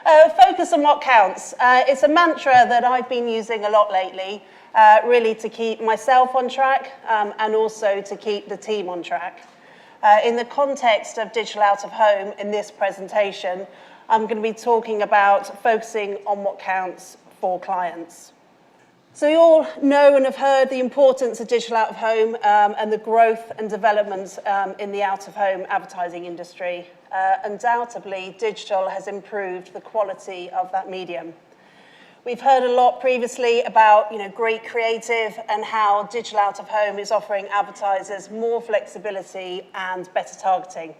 Focus on what counts. It's a mantra that I've been using a lot lately, really to keep myself on track and also to keep the team on track. In the context of digital out of home in this presentation, I'm going to be talking about focusing on what counts for clients. So we all know and have heard the importance of digital out of home and the growth and development in the out of home advertising industry. Undoubtedly, digital has improved the quality of that medium. We've heard a lot previously about great creative and how digital out of home is offering advertisers more flexibility and better targeting.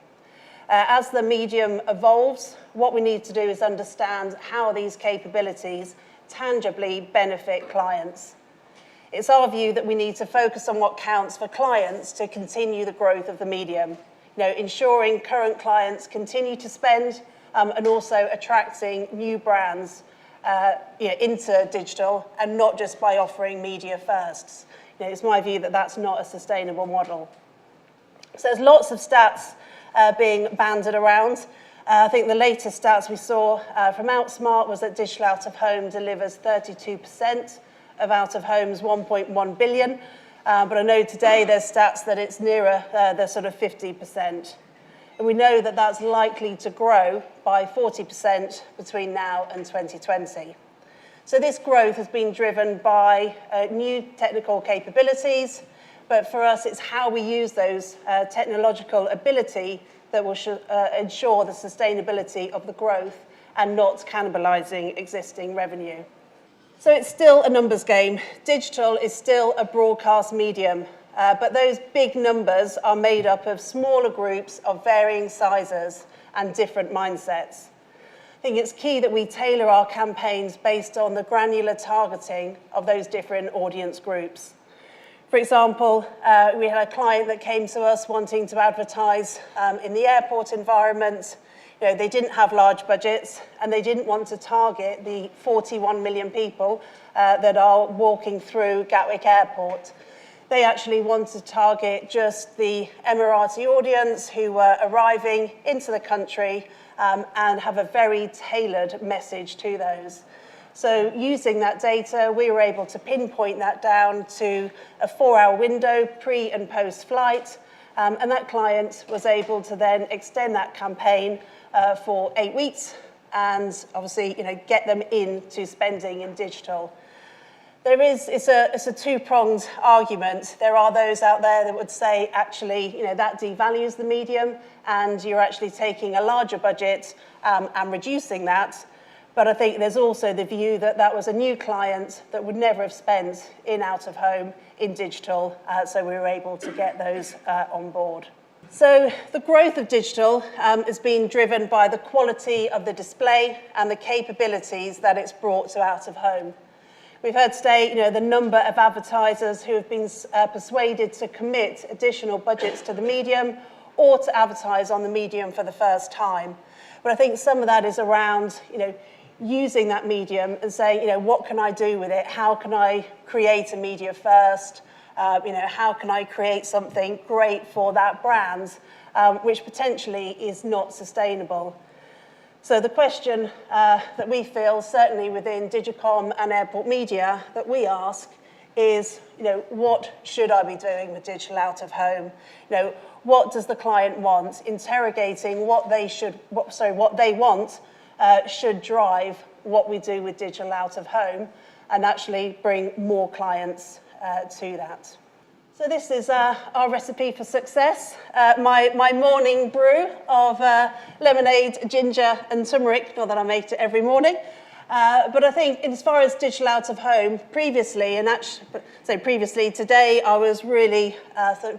As the medium evolves, what we need to do is understand how these capabilities tangibly benefit clients. It's our view that we need to focus on what counts for clients to continue the growth of the medium, ensuring current clients continue to spend and also attracting new brands into digital and not just by offering media firsts. It's my view that that's not a sustainable model. So there's lots of stats being banded around. I think the latest stats we saw from Outsmart was that digital out of home delivers 32% of out of home's 1.1 billion. But I know today there's stats that it's nearer the sort of 50%. And we know that that's likely to grow by 40% between now and 2020. So this growth has been driven by new technical capabilities, but for us it's how we use those technological ability that will ensure the sustainability of the growth and not cannibalizing existing revenue. So it's still a numbers game. Digital is still a broadcast medium, but those big numbers are made up of smaller groups of varying sizes and different mindsets. I think it's key that we tailor our campaigns based on the granular targeting of those different audience groups. For example, we had a client that came to us wanting to advertise in the airport environment. They didn't have large budgets and they didn't want to target the 41 million people that are walking through Gatwick Airport. They actually wanted to target just the Emirati audience who were arriving into the country and have a very tailored message to those. So using that data, we were able to pinpoint that down to a 4-hour window, pre and post flight, and that client was able to then extend that campaign for 8 weeks and obviously get them into spending in digital. It's a two-pronged argument. There are those out there that would say actually that devalues the medium and you're actually taking a larger budget and reducing that. But I think there's also the view that that was a new client that would never have spent in out of home in digital, so we were able to get those on board. So the growth of digital has been driven by the quality of the display and the capabilities that it's brought to out of home. We've heard today, the number of advertisers who have been persuaded to commit additional budgets to the medium or to advertise on the medium for the first time. But I think some of that is around, using that medium and saying, what can I do with it? How can I create a media first? How can I create something great for that brand, which potentially is not sustainable? So the question that we feel, certainly within Digicom and airport media, that we ask is, what should I be doing with digital out of home? What does the client want? Interrogating what they want should drive what we do with digital out of home and actually bring more clients to that. So this is our recipe for success. My morning brew of lemonade, ginger and turmeric, not that I make it every morning. But I think as far as digital out of home, previously today, I was really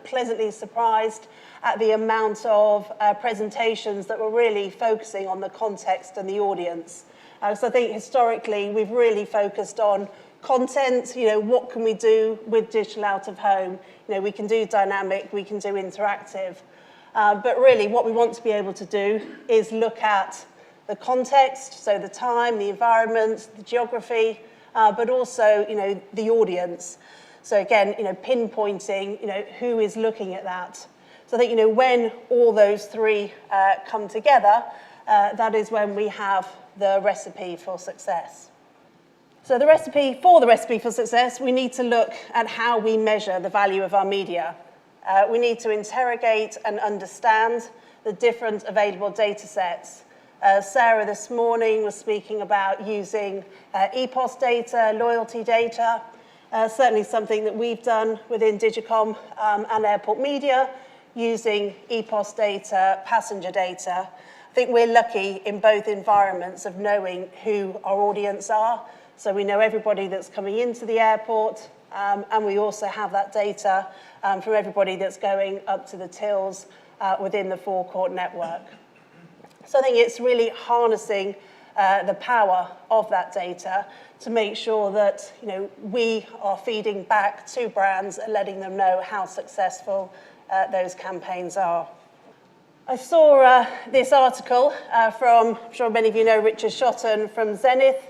pleasantly surprised at the amount of presentations that were really focusing on the context and the audience. So I think historically we've really focused on content, what can we do with digital out of home? We can do dynamic, we can do interactive. But really what we want to be able to do is look at the context, so the time, the environment, the geography, but also, the audience. So again, pinpointing, who is looking at that. So I think, when all those three come together, that is when we have the recipe for success. So the recipe for success, we need to look at how we measure the value of our media. We need to interrogate and understand the different available data sets. Sarah this morning was speaking about using EPOS data, loyalty data, certainly something that we've done within Digicom and Airport Media, using EPOS data, passenger data. I think we're lucky in both environments of knowing who our audience are. So we know everybody that's coming into the airport, and we also have that data from everybody that's going up to the tills within the forecourt network. So I think it's really harnessing the power of that data to make sure that we are feeding back to brands and letting them know how successful those campaigns are. I saw this article from, I'm sure many of you know Richard Shotton from Zenith,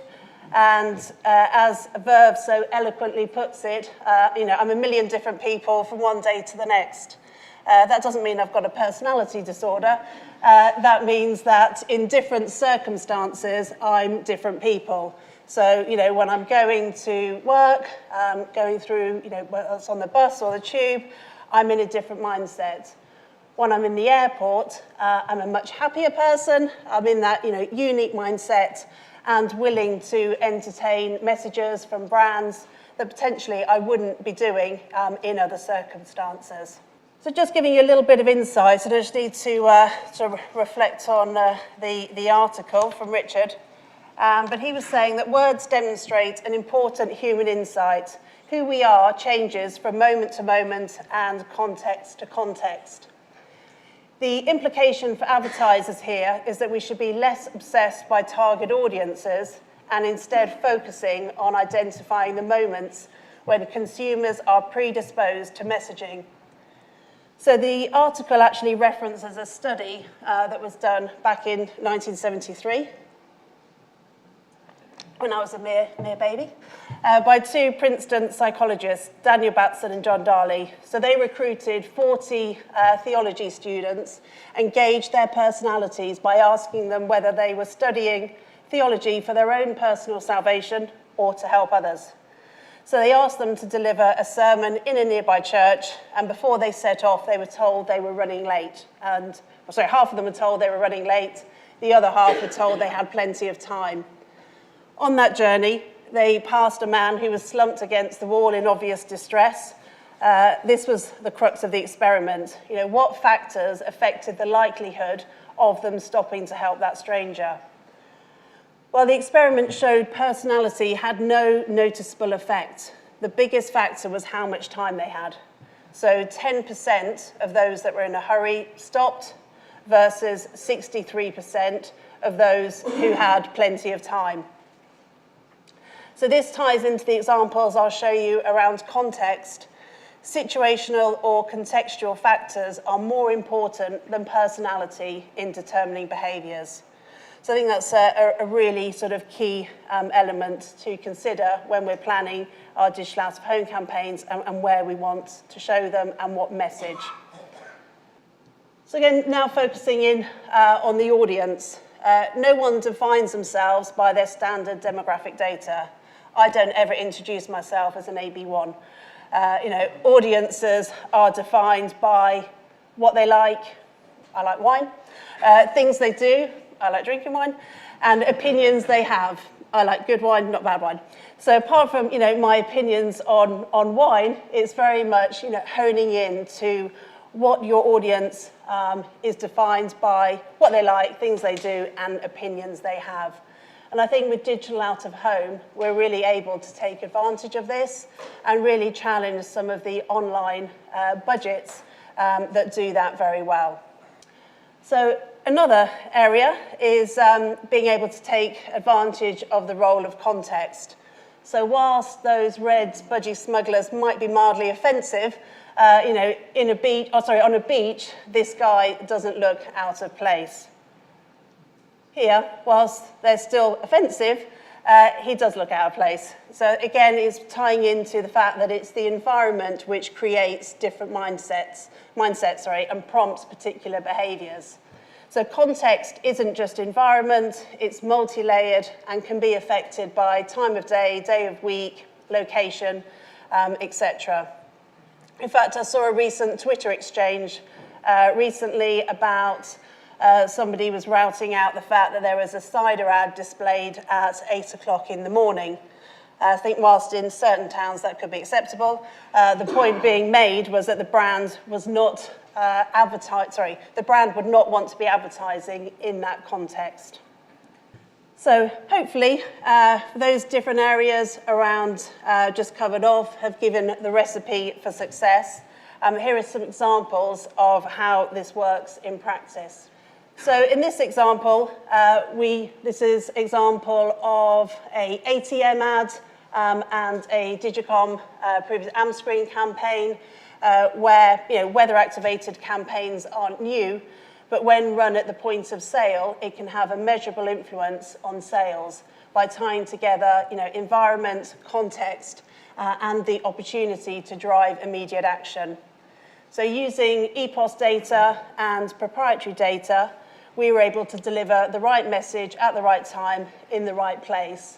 and as Verve so eloquently puts it, I'm a million different people from one day to the next. That doesn't mean I've got a personality disorder. That means that in different circumstances, I'm different people. So, when I'm going to work, going through, whether it's on the bus or the tube, I'm in a different mindset. When I'm in the airport, I'm a much happier person. I'm in that, unique mindset and willing to entertain messages from brands that potentially I wouldn't be doing in other circumstances. So just giving you a little bit of insight, and I just need to reflect on the article from Richard. But he was saying that words demonstrate an important human insight. Who we are changes from moment to moment and context to context. The implication for advertisers here is that we should be less obsessed by target audiences and instead focusing on identifying the moments when consumers are predisposed to messaging. So the article actually references a study that was done back in 1973, when I was a mere baby, by two Princeton psychologists, Daniel Batson and John Darley. So they recruited 40 theology students and gauged their personalities by asking them whether they were studying theology for their own personal salvation or to help others. So they asked them to deliver a sermon in a nearby church, and before they set off, they were told they were running late. Half of them were told they were running late, the other half were told they had plenty of time. On that journey, they passed a man who was slumped against the wall in obvious distress. This was the crux of the experiment. What factors affected the likelihood of them stopping to help that stranger? Well, the experiment showed personality had no noticeable effect. The biggest factor was how much time they had. So 10% of those that were in a hurry stopped versus 63% of those who had plenty of time. So this ties into the examples I'll show you around context. Situational or contextual factors are more important than personality in determining behaviours. So I think that's a really sort of key element to consider when we're planning our digital out-of-home campaigns and where we want to show them and what message. So again, now focusing in on the audience. No one defines themselves by their standard demographic data. I don't ever introduce myself as an AB1. Audiences are defined by what they like. I like wine. Things they do. I like drinking wine. And opinions they have. I like good wine, not bad wine. So apart from, my opinions on wine, it's very much, honing in to what your audience is defined by, what they like, things they do, and opinions they have. And I think with digital out of home, we're really able to take advantage of this and really challenge some of the online budgets that do that very well. So another area is being able to take advantage of the role of context. So whilst those red budgie smugglers might be mildly offensive, on a beach, this guy doesn't look out of place. Here, whilst they're still offensive, he does look out of place. So again, it's tying into the fact that it's the environment which creates different mindsets, and prompts particular behaviours. So context isn't just environment, it's multi-layered and can be affected by time of day, day of week, location, etc. In fact, I saw a recent Twitter exchange recently about somebody was routing out the fact that there was a cider ad displayed at 8 o'clock in the morning. I think whilst in certain towns that could be acceptable, the point being made was that the brand was not the brand would not want to be advertising in that context. So hopefully those different areas around just covered off have given the recipe for success. Here are some examples of how this works in practice. So in this example, this is example of a ATM ad and a Digicom previous Amscreen campaign where weather-activated campaigns aren't new, but when run at the point of sale, it can have a measurable influence on sales by tying together environment, context, and the opportunity to drive immediate action. So using EPOS data and proprietary data, we were able to deliver the right message at the right time in the right place.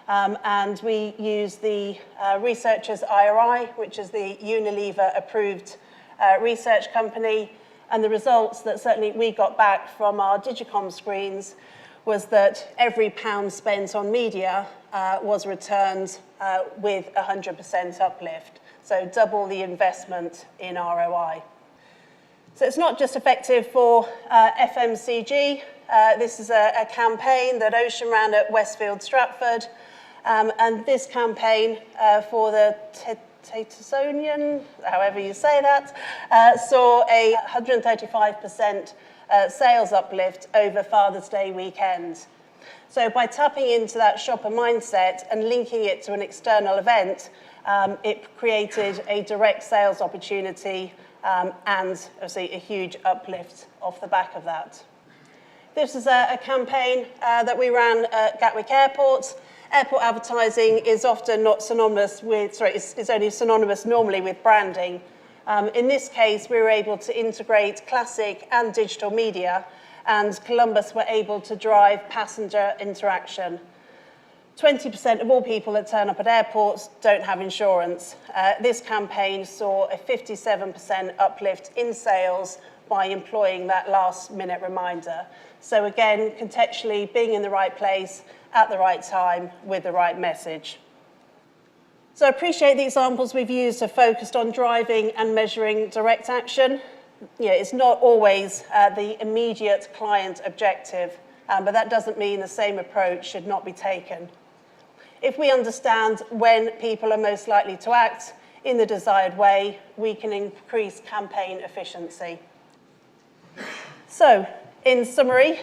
And we use the researchers IRI, which is the Unilever-approved research company, and the results that certainly we got back from our Digicom screens was that every pound spent on media was returned with 100% uplift, so double the investment in ROI. So it's not just effective for FMCG. This is a campaign that Ocean ran at Westfield Stratford. And this campaign for the Tatosonian, however you say that, saw a 135% sales uplift over Father's Day weekend. So by tapping into that shopper mindset and linking it to an external event, it created a direct sales opportunity and obviously a huge uplift off the back of that. This is a campaign that we ran at Gatwick Airport. Airport advertising is often not synonymous with, is only synonymous normally with branding. In this case, we were able to integrate classic and digital media, and Columbus were able to drive passenger interaction. 20% of all people that turn up at airports don't have insurance. This campaign saw a 57% uplift in sales by employing that last-minute reminder. So again, contextually, being in the right place at the right time with the right message. So I appreciate the examples we've used are focused on driving and measuring direct action. It's not always the immediate client objective, but that doesn't mean the same approach should not be taken. If we understand when people are most likely to act in the desired way, we can increase campaign efficiency. So, in summary,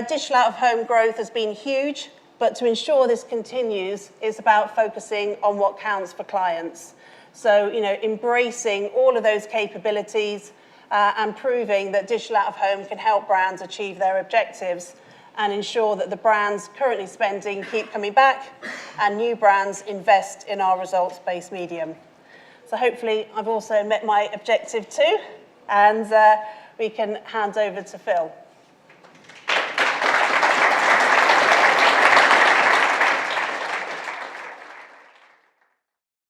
digital out-of-home growth has been huge, but to ensure this continues is about focusing on what counts for clients. So, embracing all of those capabilities and proving that digital out-of-home can help brands achieve their objectives and ensure that the brands currently spending keep coming back and new brands invest in our results-based medium. So hopefully I've also met my objective too, and we can hand over to Phil.